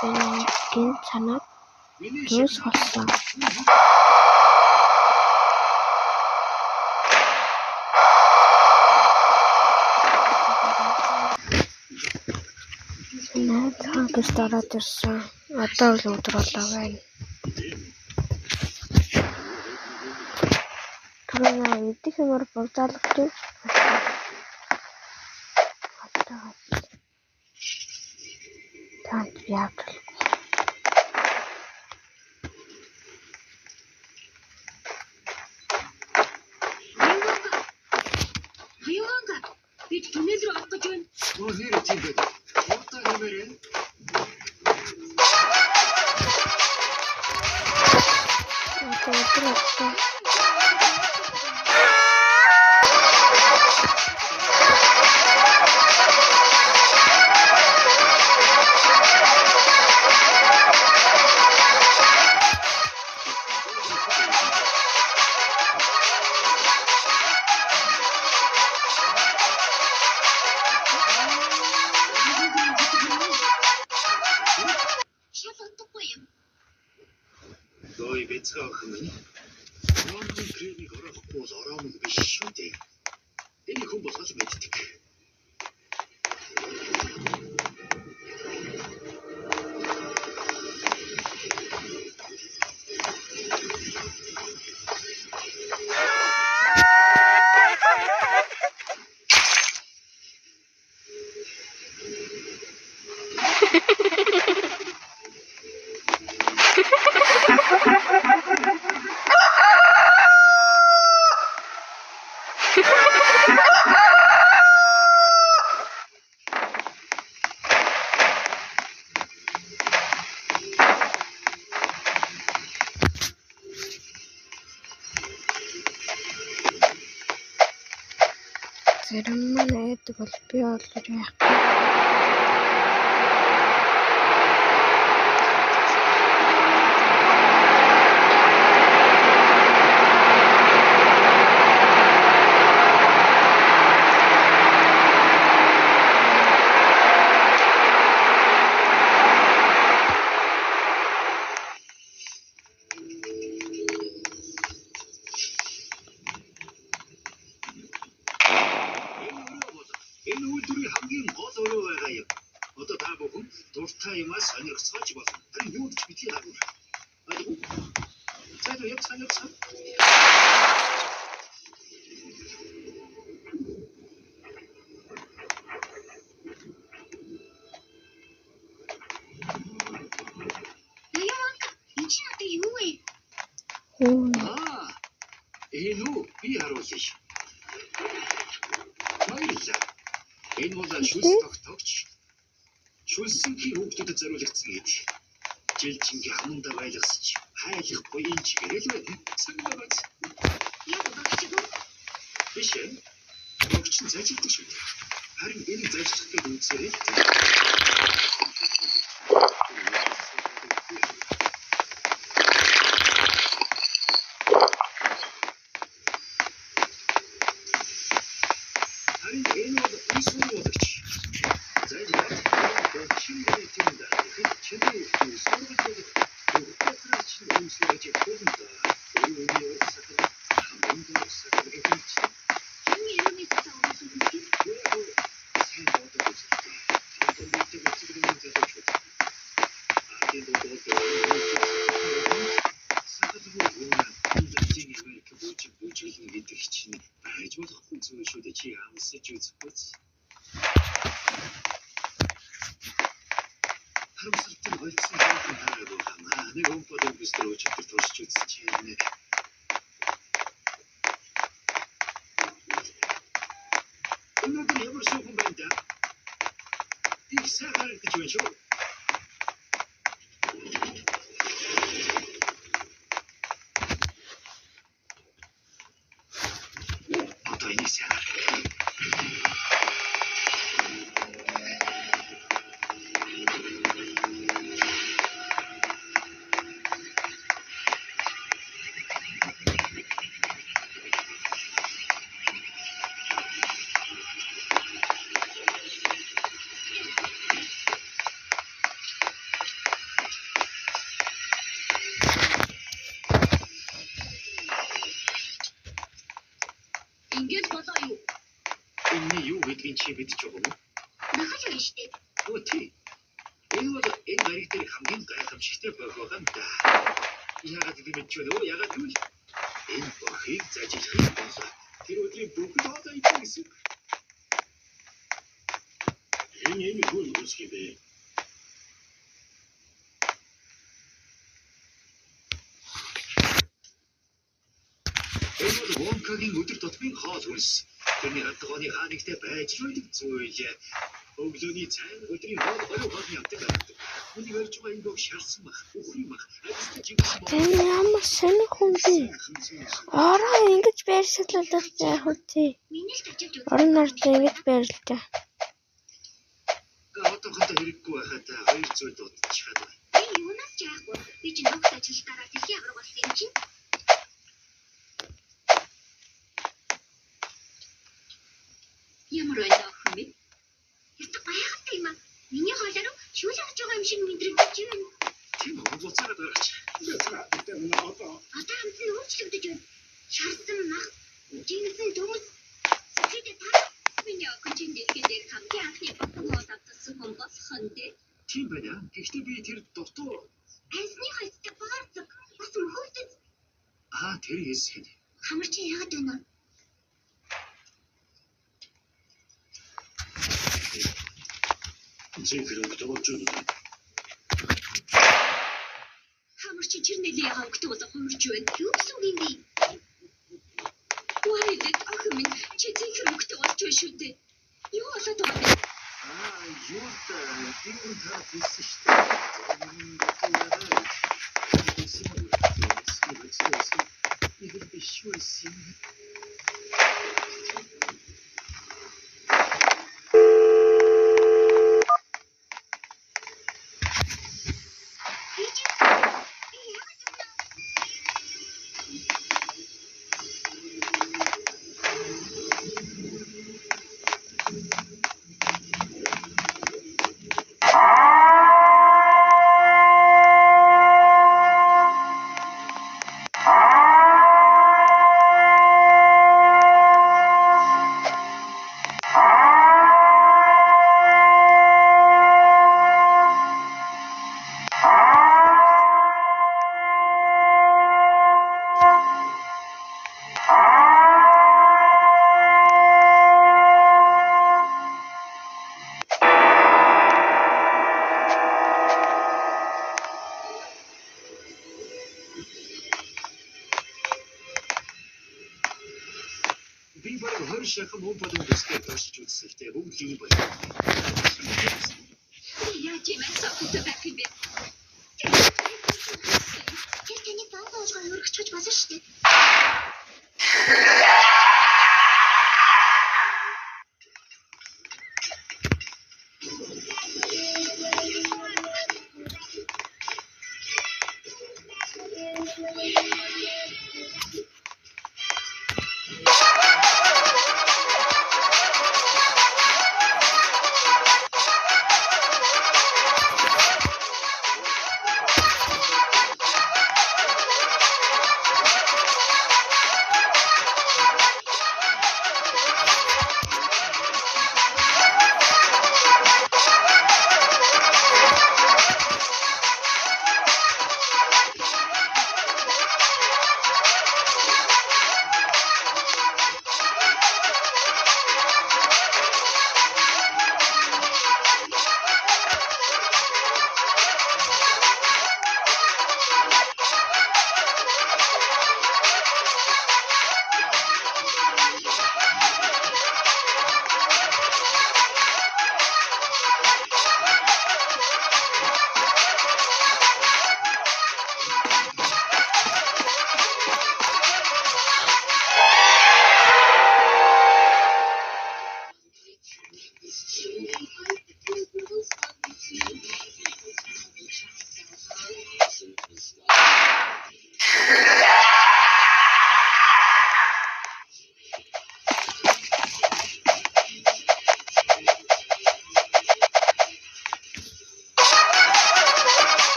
гэнэт санааг юус болсон. Наад хагас дараад ирсэн. Одоо л өдөр болоо байна. Тэрнээ идэх юмар богдоолгож байна. Танд яадаг. Бид түнэл рүү авах гэж байна. Оо нэр тийм бэ. Уртаа нэмэрэн. Ой бицгаах юм. Номын кремийг орохгүй бол ороомог биш шүү дээ. Энэ хүн болгож мэддэг. Зарим маань айдаг бол би бол яах. Энэ үйлдвэрийн хамгийн гол өрөө байгаа юм. Одоо та бүхэн дуртай юмас сонирхсооч болно. Харин юу ч битгий дагуул. Цаадаа яг сонирхсон. Энэ уу би харуулъя. Энэ бол шүлс тогтогч. Шүлсэнхий хүүхдэд зориулагдсан гэдэг. Жилжингийн хамандаа байлгасч хайлах буян чигээр л байна. Санагдаж. Яг багчиг үү? Биш ээ. Багч нь зажигддаг шүү дээ. Харин энэ зажигдах гэдэг үгсээр л Ингээд болоо юу? Энэ юу гэдгийг чи мэдчих юм уу? Дахиж ярина штэ. Өө тий. Энэ бол энэ гариг дээр хамгийн гайхамшигтай байгаа юм да. Яагаад гэвэл ч юу яагаад гэвэл энэ бохыг зажиглах болоо. Тэр өдрийн бүгд одоо ичсэн гэсэн. Энэ юу үсэх юм бэ? Энэ бол Вонкагийн өдөр тутмын хоол хүнс. Тэрний хатгооны хаанигтай байж байдаг зүйл. Өглөөний цайн өдрийн хоол хоол явдаг. Үнийг орж байгаа энэ бог шарсан бах, үхрий бах. Тэн ямар сонир хүн бэ? Ороо ингэж байршуулдаг яах вэ? Миний л тачиж үү. Орон нартаа ингэж байрлаа. Одоохондоо хэрэггүй байхад 200 дуудчихад байна. Би юунаас ч яахгүй. Би чинь огт ажилтаараа дэлхийн авраг болсон юм чинь. Ямар байна охин бэ? Яста гайхалтай юм аа. Миний хоолоор шүүл авч байгаа юм шиг мэдрэгдэж байна. Тийм уцаараад гарч. Одоо хамт нь өөрчлөгдөж байна. Шарсан мах, жинсэн төмөс. Сэтгэлээ таа. Миний охин чинь дэлгэдэг хамгийн анхны бодлого авдсан хүн болох нь дээ. Тийм байна. Гэхдээ би тэр дутуу. Айсны хайцтай баарцаг. Бас мөхөвдөж. Тэр хэсэг нь. Хамар чи яагаад байна? Зинхэр өгдөг юм. Хамар чи чирнэлийн хавгтаа болоо хумарч байна. Юу гэсэн үг юм бэ? Уурайд охин минь чи зинхэр өгдөг болж байна шүү дээ. Юу болоод байгаа вэ? Юу тэр та хэлсэн шүү дээ. Игэр биш үү? Би баг 20 шахам мөн бодон дэстэй доршиж үзсэлтэй бүгд юм байна. Яа чи мэн сохтой байх юм бэ? Тэр таны баазаас өргөчөж болсон шүү дээ.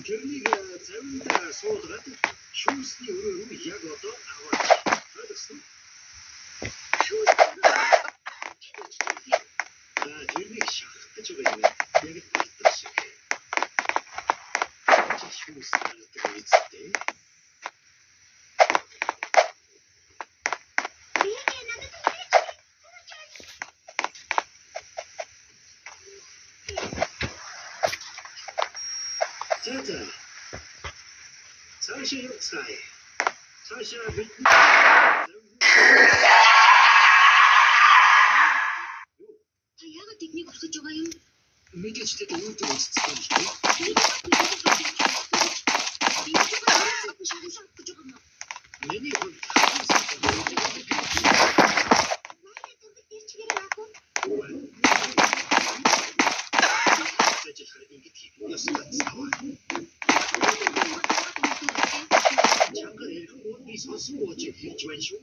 Гэрнийг заримдаа суулгаад шүүсний өрөө рүү яг одоо аваач. Ойлгосон? Шүүс. За гэрнийг шахах гэж байгаа юм. Яг балтар шиг. Шүүс гэдэг үстэй. За. Цаашаа явцгаая. Цаашаа бид Яагаад техник өсөж байгаа юм? мэдээж тэд өөдөө үсцсэн юм шиг. Миний хувьд 선수고지 주원쇼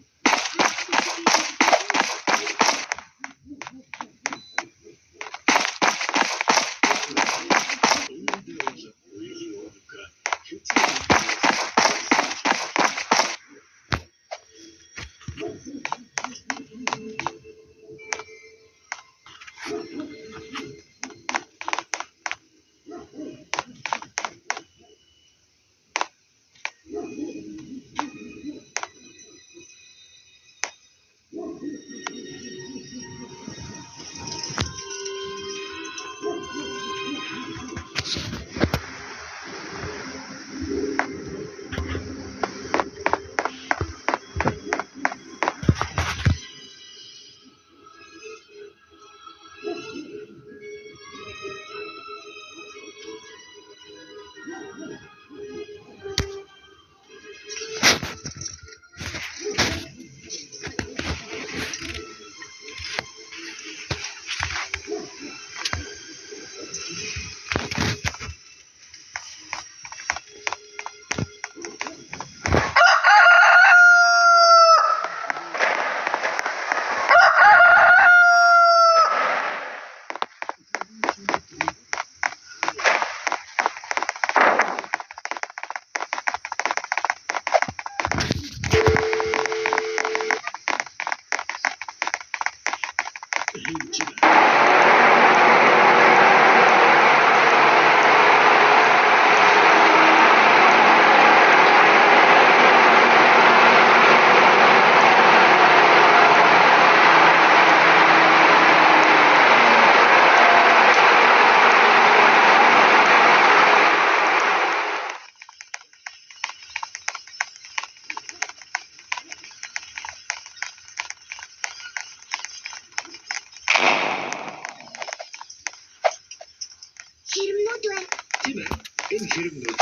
Тийм ээ. Энэ хэрэгнүүд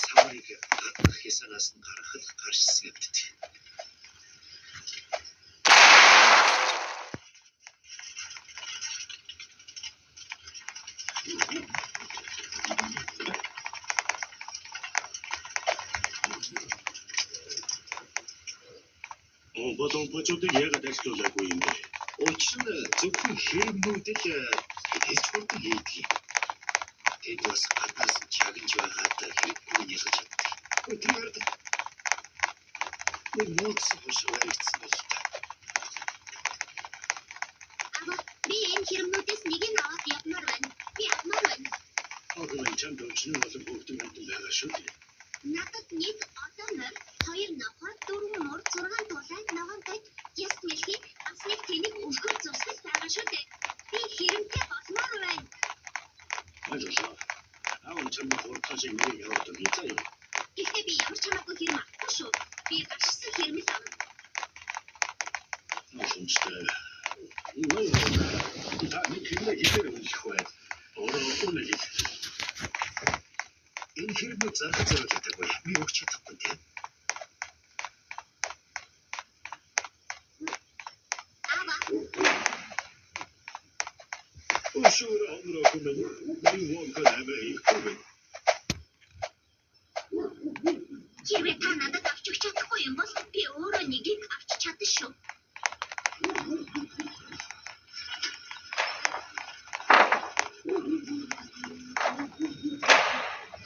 самыг гаднах хясанаас нь гаргахад гарчсан гэдэг. Болон бочуудыг яагаад ажиллуулаагүй юм бэ? Учир нь зөвхөн хэрэгнүүдэд хийж болдог юм. Тэд бас гаднаас чагнж байгаад хэрэггүй ялгаж чаддаг. Тэр нууц хошоо ирсэн бол та. Би энэ хэрэгнүүдээс нэг нь аваад явмаар байна. Би авмаар байна. Огт чамд өчнө болон бүгд мэдэн байгаа шүү дээ. Надад нэг одоо нөр 2 нохой 4 мөр 6 тулай ногоонтой яс мэлхий асныг тэнийг өгөх зурсгал байгаа шүү дээ. Би хэрэмтэй болмоор байна. Ажил. Аав чамд хурцаж нэг яваад байгаа юм. Гэхдээ би ямар ч хамаагүй хэрэм авахгүй шүү. Би гашсан хэрмэл авна. Сонстой. Та нэг хэрмээ хийхээр үлдэх бай. Өөрөө л энэ хэрмээ зарах зэрэг байдаг бай. Би өгч чадахгүй тийм. Өшөөр онроо хүмэн нэг вон намайг хүмэн. Хэрвээ та надад авч өгч чадахгүй юм бол би өөрөө нэгийг авч чадна шүү.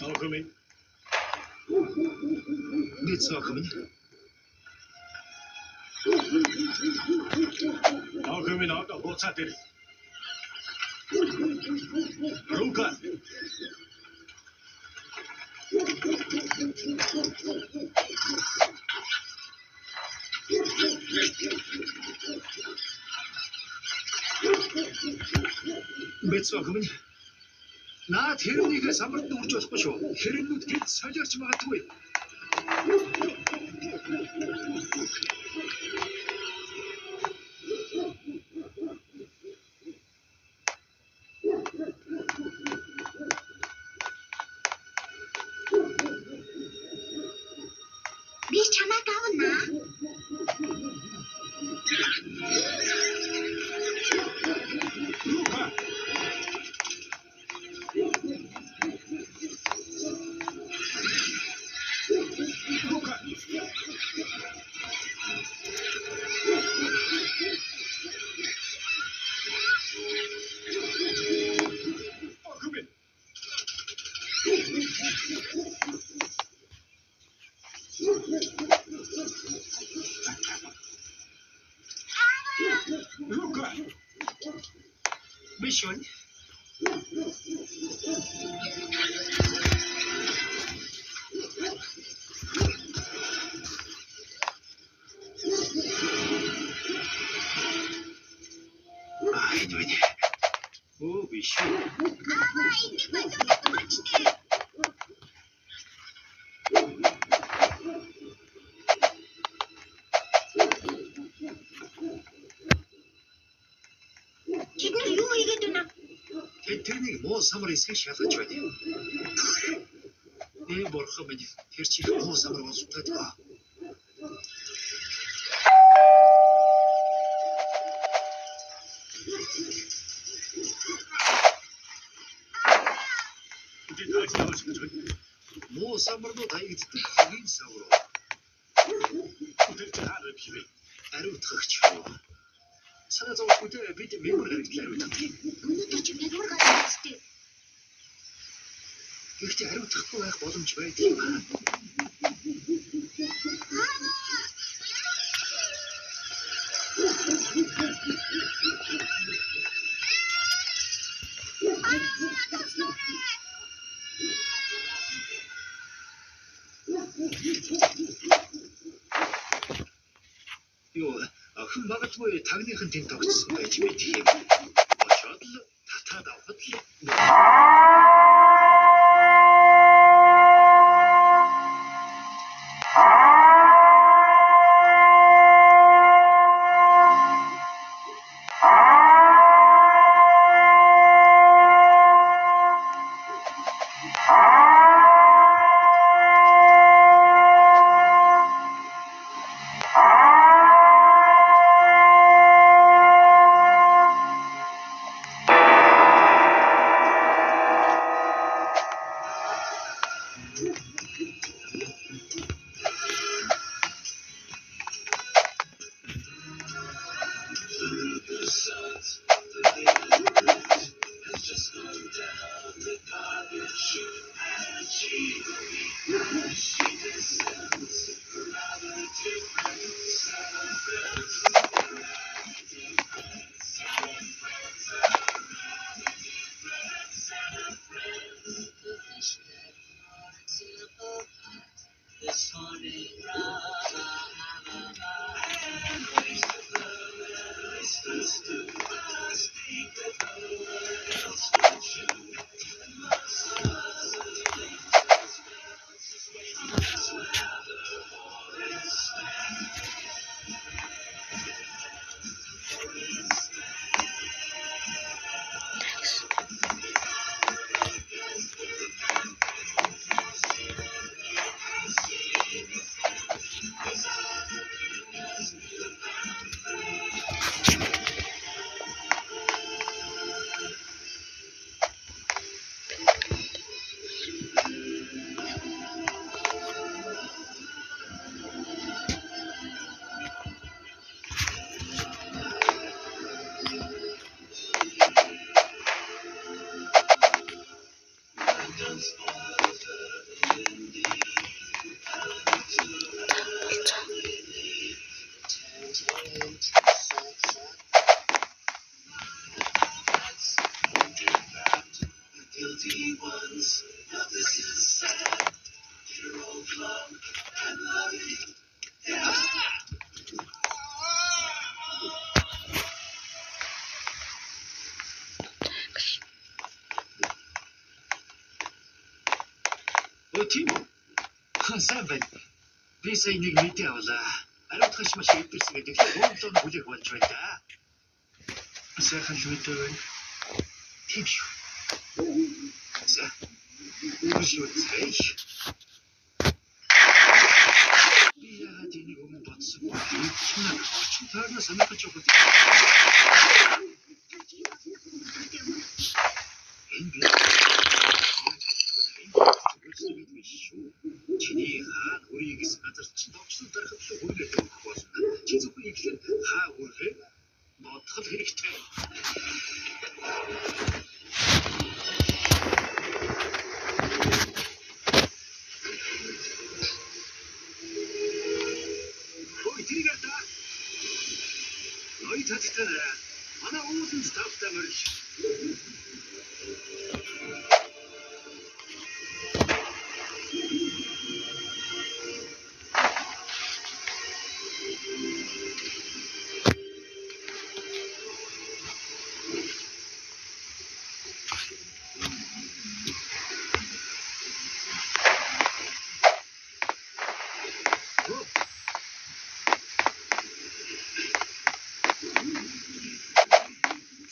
Алхмын. Бицохмын. Алхмын одоо боцаад ир. Рука. Бицохмын. Наад хэрнийхээ самбарт нь үрж болохгүй шүү. Хэрнүүд гинт солиорч магадгүй. Би чамайг авна. Рука. Рука. Алхмын. Рука. Мишонь. Ай, ну не. О, бишо. Энийг бодож. Тэд нар юу хийгээд байна? Тэрнийг муу самар эсэх шалгаж байна. Бурхан минь тэр чих муу самар болтойд ба. Муу самарнууд хаягддаг хамгийн савар. Тэр чанар бивэ. Ариутгагч. Санаа зовхтой бид мемор хэрэгтлээ ариутгах. Өнөөдөр чи мегмар гаргацтэй. Гэхдээ ариутгахгүй байх боломж байдаг юм аа. Юу, хэн магадгүй тагныхын тэнд тогтсон байж мэдэх юм. Очоод л татаад авахд л. Тим үү? Сайн байна. Би сая нэг мэдээ авлаа. Ариутгаш маш өвдөрсөн гэдэг бомбон бүлэг болж байна да. Сайхан л мэдээ байна. Тийм шүү. За. Үргэлж үзье. Би яагаад энийг өмнө бодсон бэ? Орчин тойрноо сонирхож явах гэдэг. Энэ би чиний хаа үрийгс газар чинь товчсон дарахлаа хүргээд өгөх болно. Чи зөвхөн ихлээр хаа үрхээ бодох хэрэгтэй. Ой, тэрийг та. Ой, таттай. Манай уулын ставтай мөрч.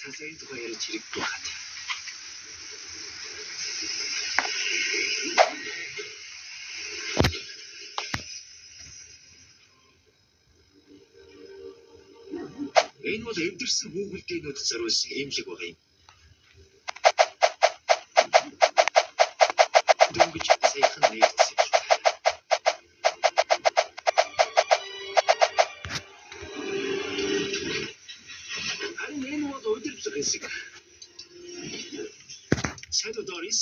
Цасай тухай ярьж хэрэггүй хат. Энэ бол эвдэрсэн хүүхэлдэйнүүд зориулсан эмнэлэг байгаа юм. Дөнгөж саяхан нэгдсэн. Харин энэ бол удирдлага хэсэг. Shadow Doris.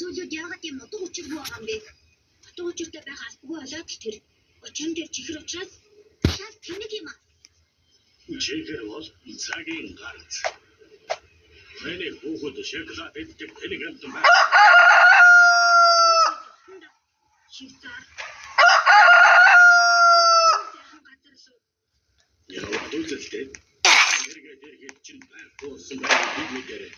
Зүйлүүд яагаад юм утга учиргүй байгаа юм бэ? Утга учиртай байх албагүй болоод л тэр очрон дээр чихэр учраас шал тэнэг юм аа. Чихэр бол цагийн ганц. Миний хүүхэд шоколад идэх тэнэг юм байна. Шивтар. Яваад үзэлтэй. Эргээд чинь байхгүй байх мэдэрэ.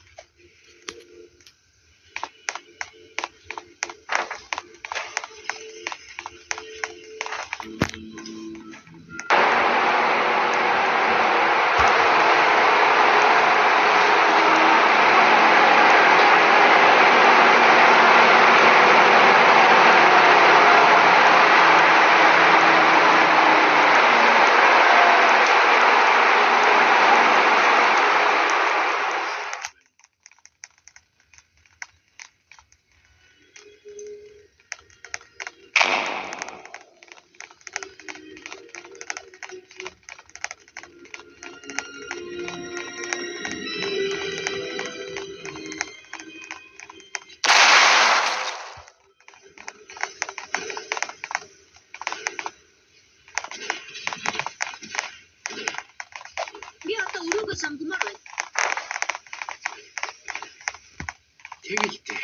Сонгомоор байна. Тэгэлтэй.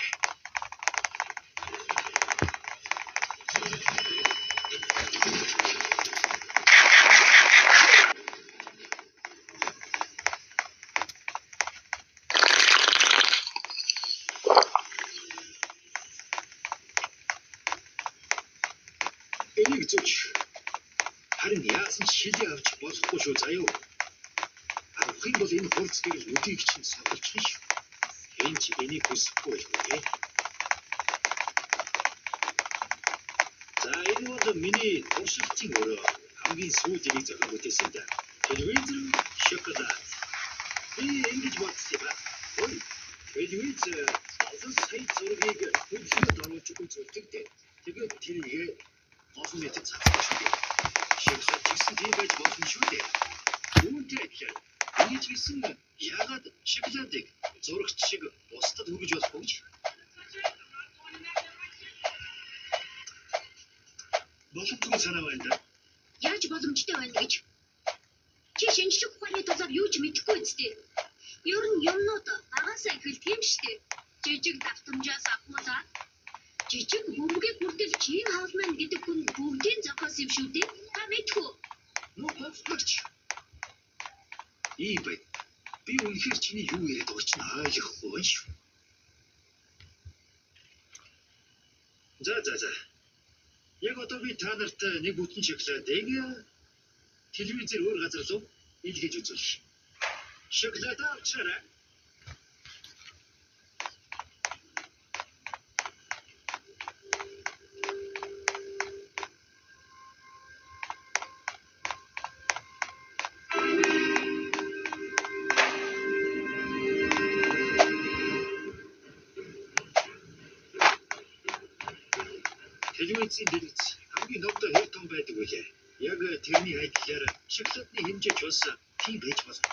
Энийг зөвч. Харин яасан шилээ авч болохгүй шүү заяа. Авахын бол энэ хурц дээр өдийг чинь содолчих шүү. Энэ ч энийг хүсэхгүй байх. За энэ бол миний туршилтын өрөө хамгийн сүүлдийг зохион бүтээсэн даа. телевизор, шоколад. Би ингэж бодсон юм. Ой, телевизор олон сая зургийг хөлсөд оруулж үзүүлдэг дээ. Тэгээд тэрийг олон нийтэд цацсан шүү дээ. Шоколад гэсэн тийм байж болно шүү дээ. Үүнтэй адилхан ингэж гисэн яагаад шоколадыг зурагч шиг бусдад өгж болохгүй ч? боломжгүй санаа байна да. Яаж боломжтой байна гэж? Чи шинжлэх ухааны тусаар юу ч мэдэхгүй үстэй. Ер нь юмнууд багасаа ихэлдэг юм штэ. Жижиг давтамжаас ахуулаад жижиг бөмбөгийг бүртэл чин хаалман гэдэг хүн бүгдийн зохиос юм шүү дээ. Та мэдхүү. Ну багч. Ийбай. Би үнэхээр чиний юу яриад байгааг чинь ойлгохгүй байна шүү. За. Яг одоо би та нарт нэг бүтэн шоколадыг телевизээр өөр газар руу илгээж үзүүлэх. Шоколад авчаарай. Телевизийн дэлгэц хамгийн новтой хэр том байдаг вэ? Яг тэрний хайдлаар шоколадны хэмжээ ч бас тийм байж болно.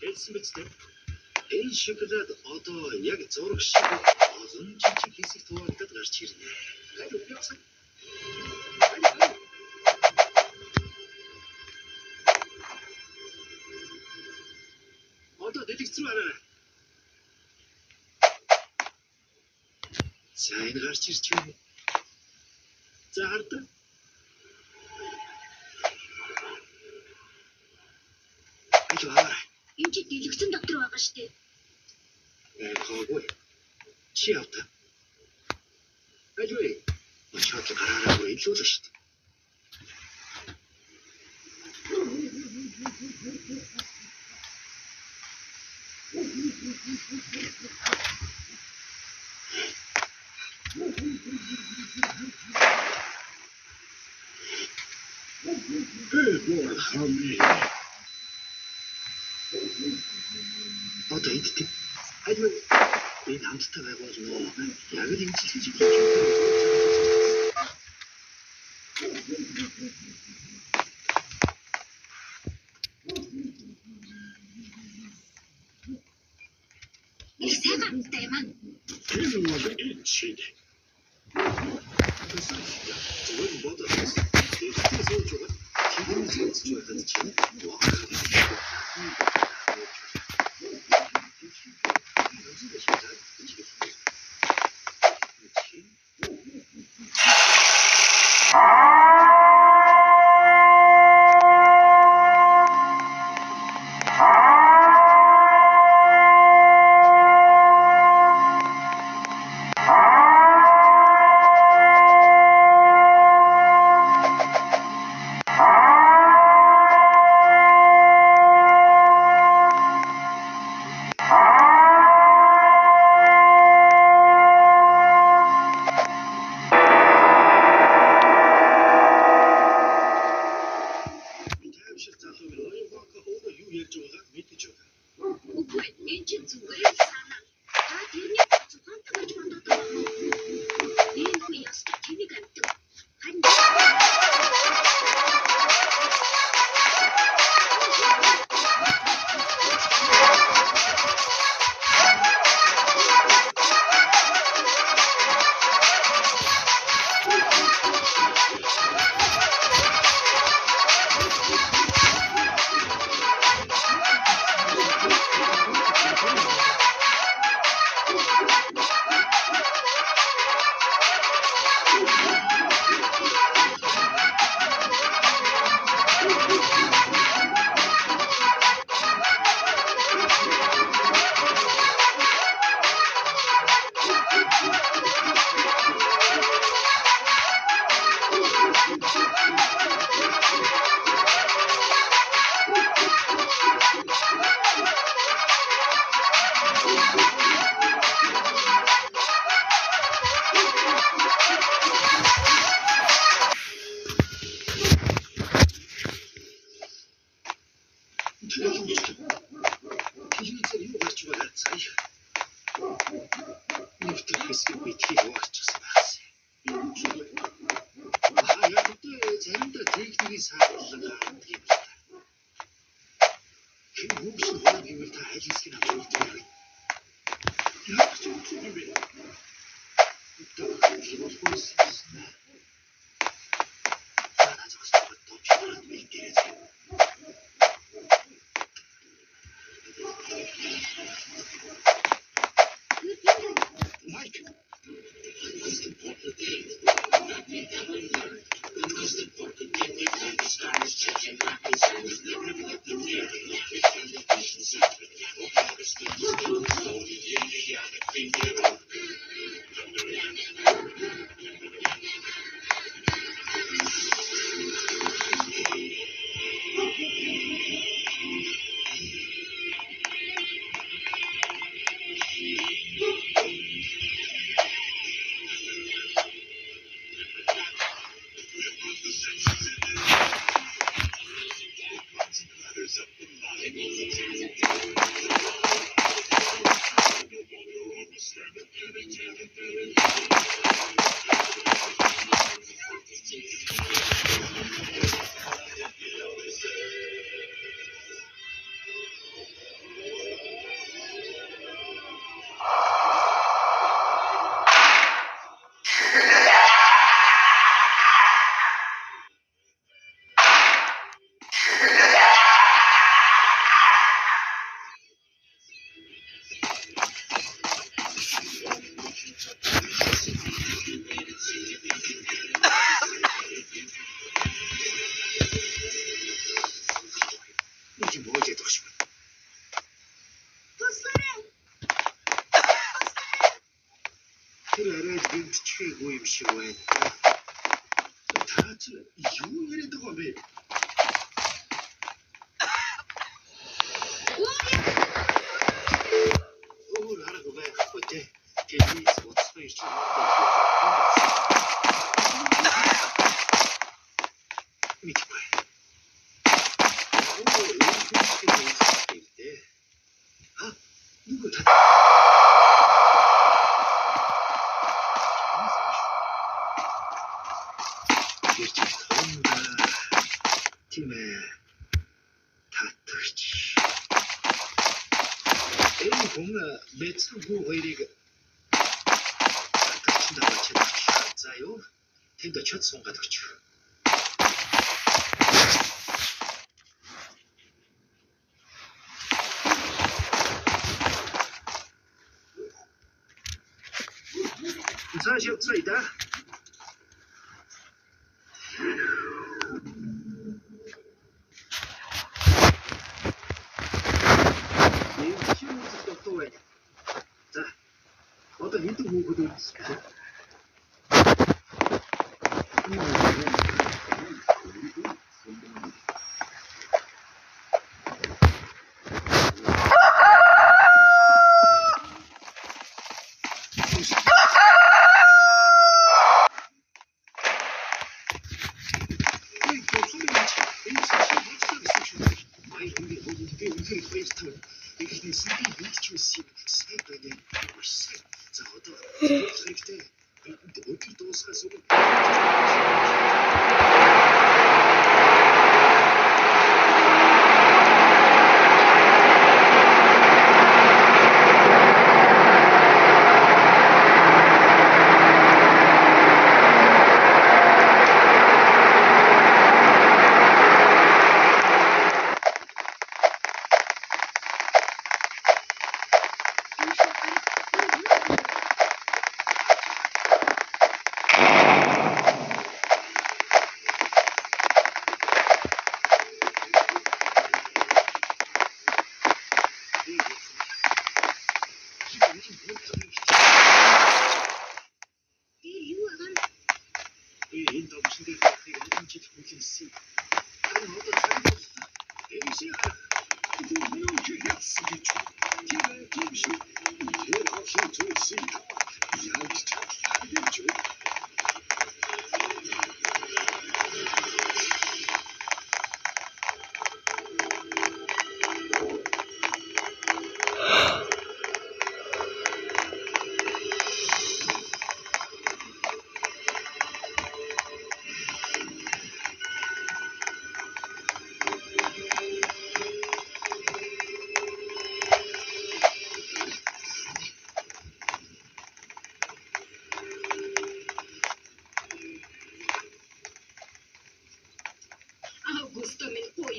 Хэлсэн биз дээ. Энэ шоколад одоо яг зураг шиг олон жижиг хэсэгт хуваагдаад гарч ирнэ. Хайр үгүй. Одоо дэлгэц рүү хараа. За энэ гарч ирч байна. За хардаа. Ажаа. Энд чи дэлгэцэн доктор байгаа штэ. Хаагүй. Чи авта. Ажаа. Очоод гараараа илүүл шүү дээ. Одоо идэх. Ажаа. Энэ хамттай байгуул нөө. Яг л имчилж байгаа юм. Их сайн хамттай юм аа. Тэр бол ичээд. Зөвхөн бодож. Тэгтээ сууж байгаа. Чиний зүйлс байгаад чинь. Нүхтэй хэсгүй тийм болчихсон байсан. Яг үгүй заримдаа техникийн саадлага гардаг юм байна. Хэн хүүхэн хойд гэвэл та аль хэсгийг авч үлдэх вэ? Яг ч үгүй юм бэ. Одоо хилбос. Надад зөвхөн товчхон мэдээж. Майк. Гүйтчихээгүй юм шиг байна. Та чи юу яриад байгаа бэ? Өөр арга байхгүй дээ. Тэний цоцтой ч юм уу. Мэдгүй. Нүгөө та 매출구 회리가 닥친다고 쳐다요. 텐더 첫 손가 닥쳐. 사실 없어이다. 어떤 힌트 보고도 있을까요?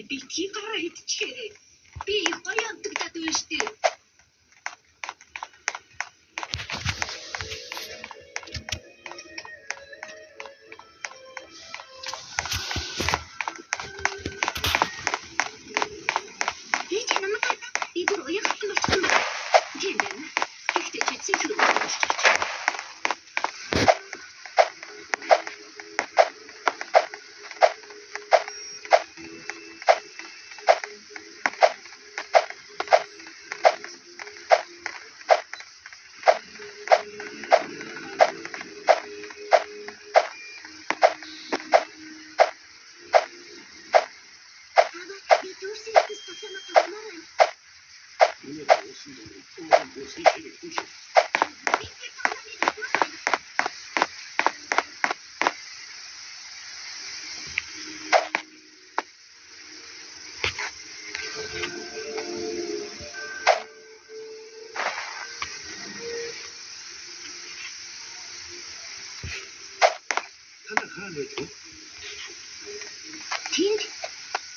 битгий гараа идчихээрэй. Би гоё амтагдаад байна шүү дээ. Тэнд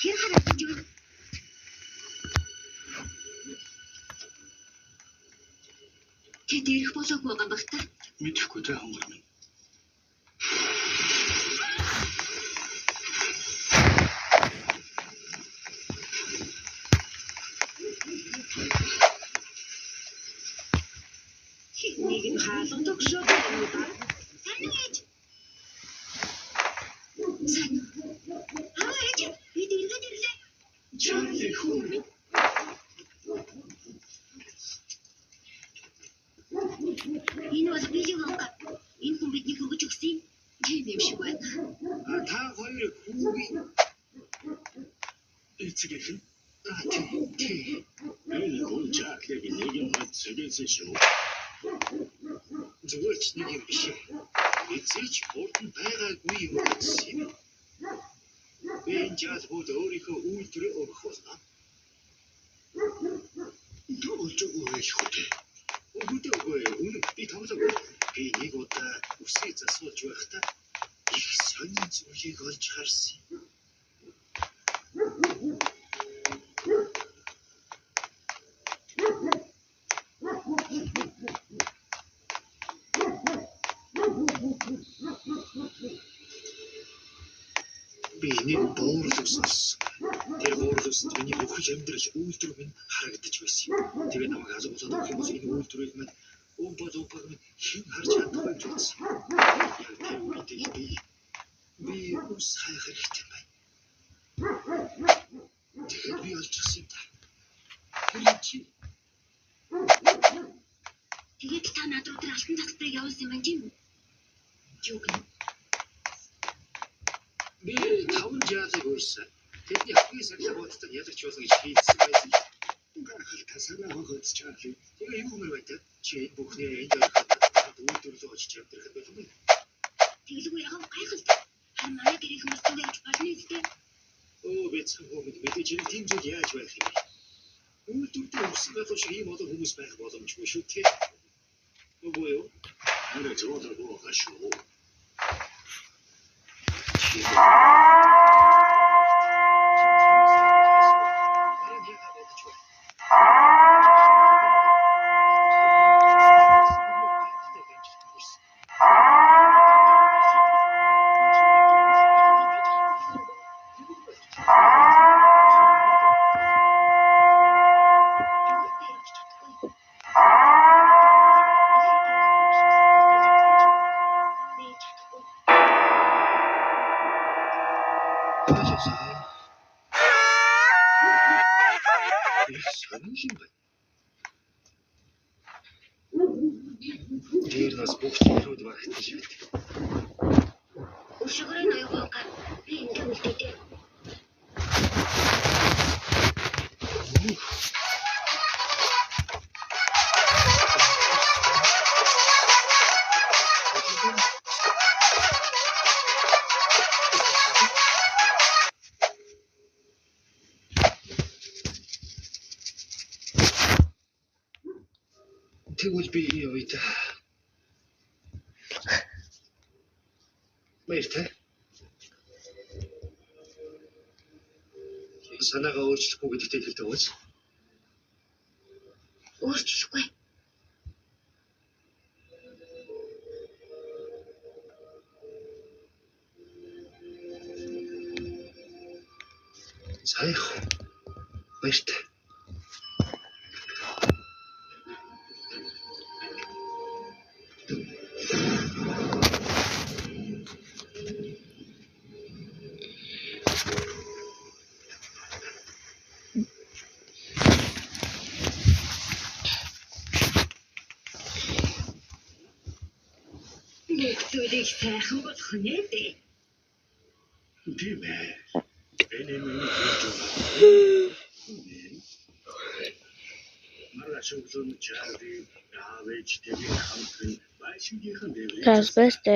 тэр харагдаж байна. Тэд ирэх болоогүй байгаа баг та. Мэдэхгүй та хонгор минь. Нэг нь хаалга тогшоо байна. Сайн ээж. Сайн. Ээж, бид ирээд ирлээ. Чарли хүн. Энэ бол Билли Вонка. Энэ хүн бидний хөргөж өгсөн юм. Тийм юм шиг байна. Та хоёр хүүгийн эцэг хэн? Тий. Энэ хүн Чарлиг нэг юм хэвчээсэн шүү. Зүгээр ч нэг юм биш. Эцэг урд нь байгаагүй юм гэсэн. Энэ жаз бод өөрийнхөө үйлдвэрээ өгөх болно. Дөрөв байж хөтэй. Үгүй үнэн би томлог. Би нэг удаа үсээ засуулж байхдаа их сонин зүйлийг олж харсан. Би нэг буурлуусаас тэр буурлуусд миний бүхэл амьдрал үйлдвэр минь харагдаж байсан. Тэгээ намайг алгуулад өгөх юмс энэ үйлдвэрийг минь өвбөд минь хэн харж чадахгүй юм гэсэн. Яг тэр үедээ би ус хайх хэрэгтэй байна. Тэгээд би олчихсан юм да. Чи Тэгээд та над руу тэр алтан тасалбарыг явуулсан юм байна тийм үү? Юу гэнэ? Би 5 жаалыг уурсан. Тэдний хамгийн сахилга боддог ядаж болно гэж хийсэн байсан. Гахал тасараа хогц Чарли. Тэгээ юу мөр байдаг? Чи энэ бүхнээ энд ороход үйлдвэрлэж очиж явдрах байх юм. Тэглгүй яг гайхалт. Харин манай гэрийн хүмүүс зүг явж болно үстэй. Оо бэцхэн хүмүүс мэдээж энэ тийм зүйл яаж байх юм бэ? Үйлдвэртэй өссөн байх шиг ийм олон хүмүүс байх боломжгүй шүү дээ. Үгүй юу? Арай зөөлрөө гашуу. Тэр нас бүх зүйлүүд багтсан шүү дээ. Өшөөрэй ноёгоо би энэ үлдээ. Тэгвэл би явъя та. Баяртай. санаагаа өөрчлөхгүй гэдэгт хэлдэг байж. Өөрчлөхгүй. Сайхан. Баяртай. Зүйлийг сайхан болох нэ дээ. Тийм ээ. Энэ миний маргааш өглөө нь чарди авэж тэгээд хамтран байшингийнхан дээр Das Beste.